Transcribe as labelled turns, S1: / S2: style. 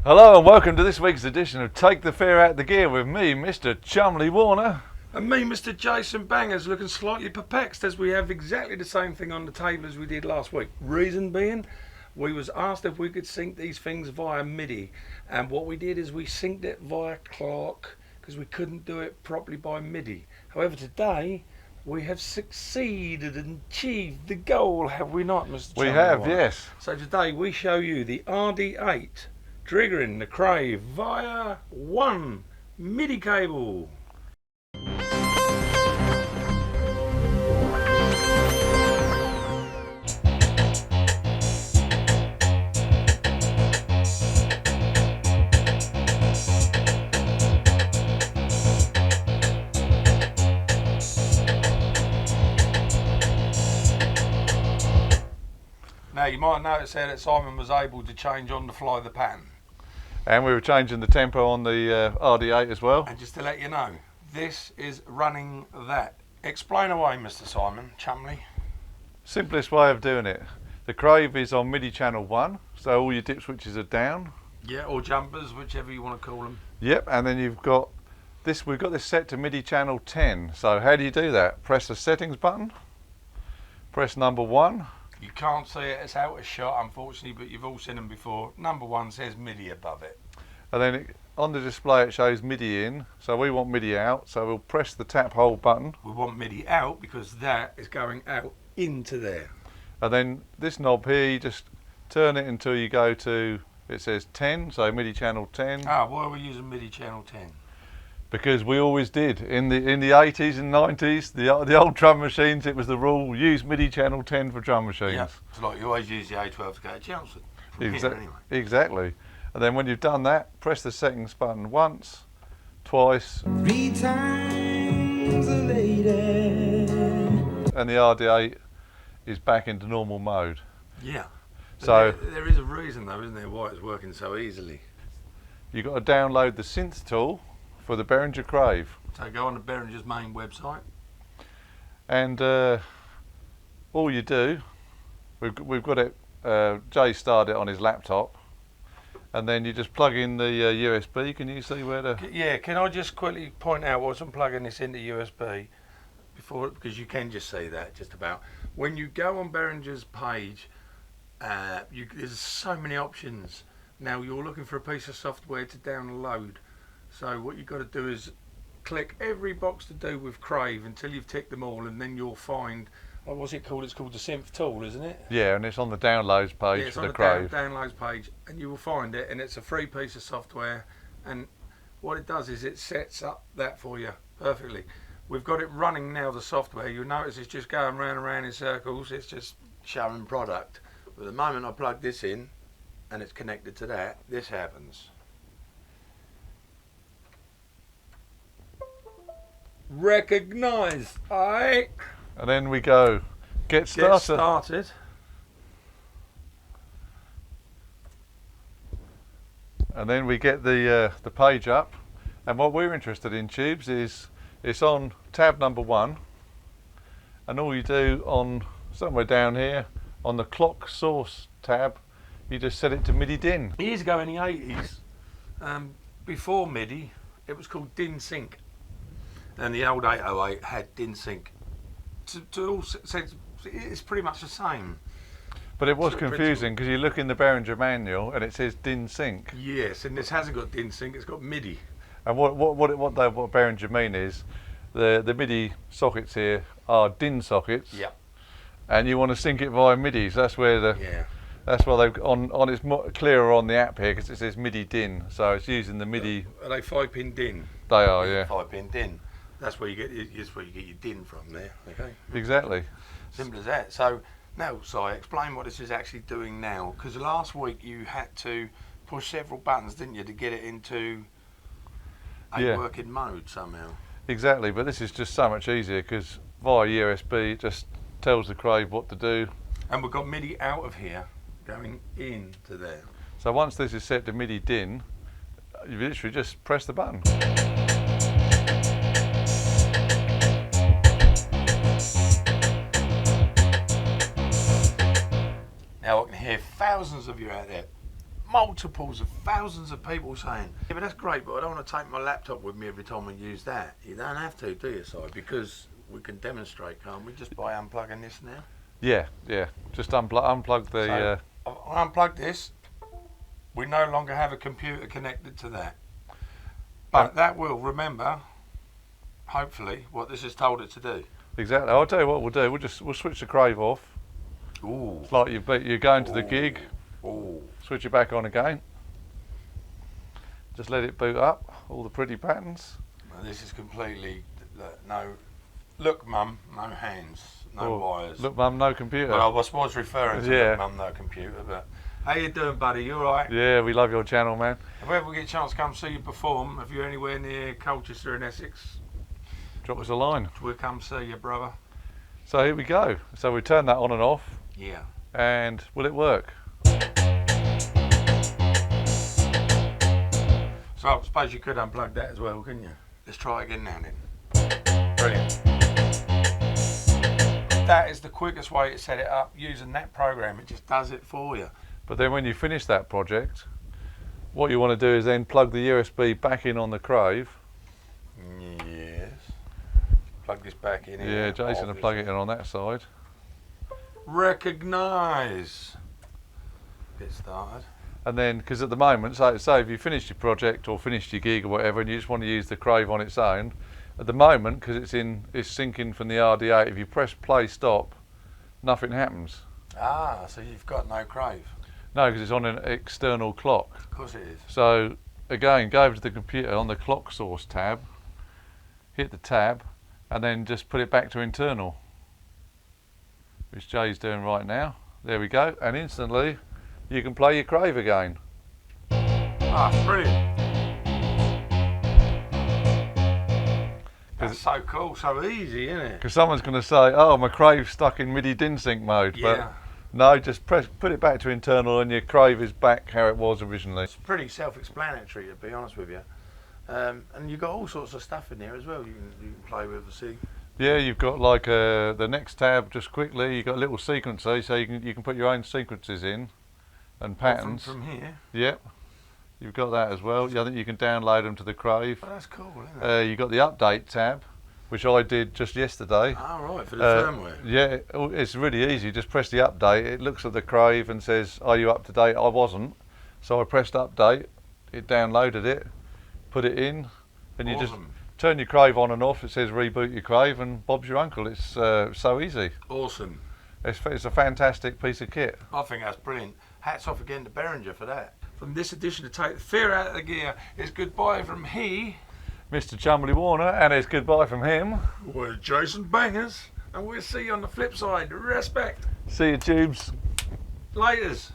S1: Hello and welcome to this week's edition of Take the Fear Out the Gear with me, Mr. Chumley Warner.
S2: And me, Mr. Jason Bangers, looking slightly perplexed as we have exactly the same thing on the table as we did last week. Reason being, we was asked if we could sync these things via MIDI, and what we did is we synced it via clock because we couldn't do it properly by MIDI. However, today we have succeeded and achieved the goal, have we not, Mr.
S1: We
S2: Chumley
S1: have,
S2: Warner?
S1: yes.
S2: So today we show you the RD8 triggering the Crave via one MIDI cable. Now you might notice there that Simon was able to change on the fly the pattern.
S1: And we were changing the tempo on the RD8 as well.
S2: And just to let you know, this is running that. Explain away, Mr. Simon Chumley.
S1: Simplest way of doing it. The Crave is on MIDI channel 1, so all your dip switches are down.
S2: Yeah, or jumpers, whichever you want to call them.
S1: Yep, and then we've got this set to MIDI channel 10. So how do you do that? Press the settings button, press number 1.
S2: You can't see it, it's out of shot unfortunately, but you've all seen them before. Number 1 says MIDI above it.
S1: And then on the display it shows MIDI in, so we want MIDI out, so we'll press the tap hold button.
S2: We want MIDI out because that is going out into there.
S1: And then this knob here, you just turn it until you go to, it says 10, so MIDI channel 10.
S2: Ah, why are we using MIDI channel 10?
S1: Because we always did. In the 80s and 90s, the old drum machines, it was the rule, use MIDI channel 10 for drum machines.
S2: Yeah, it's like you always use the A12 to go to Chelmsford. Anyway.
S1: Exactly. And then when you've done that, press the settings button once, twice,
S3: 3 times later.
S1: and the RD8 is back into normal mode.
S2: Yeah.
S1: So
S2: there is a reason though, isn't there, why it's working so easily.
S1: you've got to download the synth tool for the Behringer Crave.
S2: So go on to Behringer's main website.
S1: And all you do, we've got it, Jay started it on his laptop, and then you just plug in the USB. Can you see where the...
S2: Yeah, can I just quickly point out whilst I'm plugging this into USB, because you can just see that just about. When you go on Behringer's page, there's so many options. Now you're looking for a piece of software to download. So what you've got to do is click every box to do with Crave until you've ticked them all, and then you'll find, what's it called? It's called the synth tool, isn't it?
S1: Yeah, and it's on the downloads page
S2: It's
S1: for
S2: on
S1: the
S2: the
S1: Crave.
S2: downloads page, and you will find it, and it's a free piece of software. And what it does is it sets up that for you perfectly. We've got it running now, the software. You'll notice it's just going round and round in circles. It's just showing product. But the moment I plug this in, and it's connected to that, this happens. Recognise, aye.
S1: And then we go, get started.
S2: Get started.
S1: And then we get the page up. And what we're interested in, Tubes, is it's on tab number 1. And all you do on somewhere down here, on the clock source tab, you just set it to MIDI DIN.
S2: Years ago in the 80s, before MIDI, it was called DIN Sync. And the old 808 had DIN Sync. To all sense, it's pretty much the same.
S1: But it was
S2: Sort of
S1: confusing because you look in the Behringer manual and it says DIN Sync.
S2: Yes, and this hasn't got DIN Sync, it's got MIDI.
S1: And what Behringer mean is the MIDI sockets here are DIN sockets.
S2: Yep.
S1: And you want to sync it via MIDI. So that's where that's why they've on it's more clearer on the app here because it says MIDI DIN. So it's using the MIDI.
S2: Are they 5-pin DIN?
S1: They are, yeah.
S2: 5-pin DIN. That's where you get your DIN from there. Okay.
S1: Exactly.
S2: Simple as that. So now, Si, explain what this is actually doing now. Because last week you had to push several buttons, didn't you, to get it into a working mode somehow.
S1: Exactly, but this is just so much easier because via USB it just tells the Crave what to do.
S2: And we've got MIDI out of here going into there.
S1: So once this is set to MIDI DIN, you literally just press the button.
S2: Now I can hear thousands of you out there. multiples of thousands of people saying, yeah, but that's great, but I don't want to take my laptop with me every time I use that. You don't have to, do you, Si? Because we can demonstrate, can't we, just by unplugging this now?
S1: Yeah, yeah. Just unplug the.
S2: So, I'll unplug this. We no longer have a computer connected to that. But that will, remember, hopefully, what this has told it to do.
S1: Exactly. I'll tell you what we'll do. We'll switch the Crave off.
S2: Ooh.
S1: It's like you're going to the gig.
S2: Ooh.
S1: Switch it back on again. Just let it boot up. All the pretty patterns.
S2: Well, this is completely no. Look, Mum, no hands, no wires.
S1: Look, Mum, no computer.
S2: Well, I was referring to
S1: Yeah.
S2: Look, Mum, no computer. But how you doing, buddy? You all right?
S1: Yeah, we love your channel, man.
S2: If we ever get a chance to come see you perform, if you're anywhere near Colchester in Essex,
S1: Drop us a line.
S2: we'll come see you, brother.
S1: So here we go. So we turn that on and off,
S2: Yeah.
S1: and will it work?
S2: So I suppose you could unplug that as well, couldn't you? Let's try again now then. Brilliant. That is the quickest way to set it up using that program. It just does it for you.
S1: But then when you finish that project, what you want to do is then plug the USB back in on the Crave.
S2: Yes. Plug this back in.
S1: Yeah, Jason will plug it in on that side.
S2: Recognise. Get started.
S1: And then, because at the moment, say if you finished your project or finished your gig or whatever, and you just want to use the Crave on its own, at the moment, because it's syncing from the RD8, if you press play stop, nothing happens.
S2: Ah, so you've got no Crave.
S1: No, because it's on an external clock.
S2: Of course it is.
S1: So again, go over to the computer on the clock source tab, hit the tab, and then just put it back to internal, which Jay's doing right now. There we go, and instantly you can play your Crave again.
S2: Ah, brilliant. That's so cool, so easy, isn't it?
S1: Because someone's going to say, oh, my Crave's stuck in MIDI DIN sync mode.
S2: Yeah.
S1: But no, just put it back to internal and your Crave is back how it was originally.
S2: It's pretty self-explanatory, to be honest with you. And you've got all sorts of stuff in there as well you can play with, see.
S1: Yeah, you've got like the next tab, just quickly, you've got a little sequencer, so you can put your own sequences in and patterns.
S2: From here?
S1: Yep. You've got that as well. I think you can download them to the Crave.
S2: Oh, that's cool, isn't it?
S1: You've got the update tab, which I did just yesterday.
S2: Oh, right, for the firmware.
S1: Yeah, it's really easy. Just press the update. It looks at the Crave and says, are you up to date? I wasn't. So I pressed update. It downloaded it, put it in, and you just turn your Crave on and off. It says reboot your Crave and Bob's your uncle. It's so easy.
S2: Awesome.
S1: It's a fantastic piece of kit.
S2: I think that's brilliant. Hats off again to Behringer for that. From this edition to Take the Fear Out of the Gear, it's goodbye from he,
S1: Mr. Chumley Warner, and it's goodbye from him.
S2: We're Jason Bangers, and we'll see you on the flip side. Respect.
S1: See you, tubes.
S2: Laters.